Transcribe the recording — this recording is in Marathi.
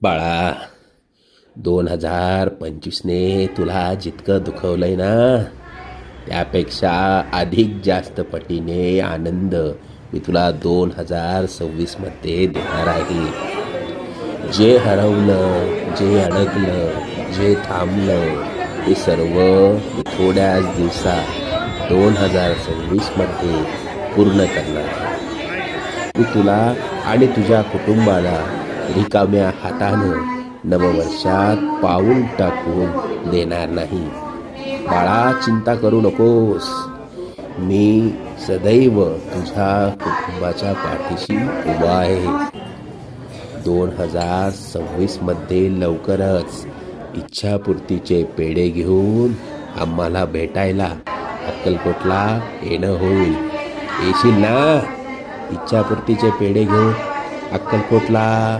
बाळा, 2025ने तुला जितकं दुखवलंय ना, त्यापेक्षा अधिक जास्त पटीने आनंद मी तुला 2026मध्ये देणार आहे. जे हरवलं, जे अडकलं, जे थांबलं, ते सर्व मी थोड्याच दिवसात 2026मध्ये पूर्ण करणार आहे. मी तुला आणि तुझ्या कुटुंबाला रिकाम्या हातानं नववर्षात पाऊल टाकून देणार नाही. बाळा, चिंता करू नकोस. मी सदैव तुझ्या कुटुंबाच्या पाठीशी उभा आहे. 2026मध्ये लवकरच इच्छापूर्तीचे पेढे घेऊन आम्हाला भेटायला अक्कलकोटला येणं होईल. येशील ना इच्छापूर्तीचे पेढे घेऊन अक्कलकोटला?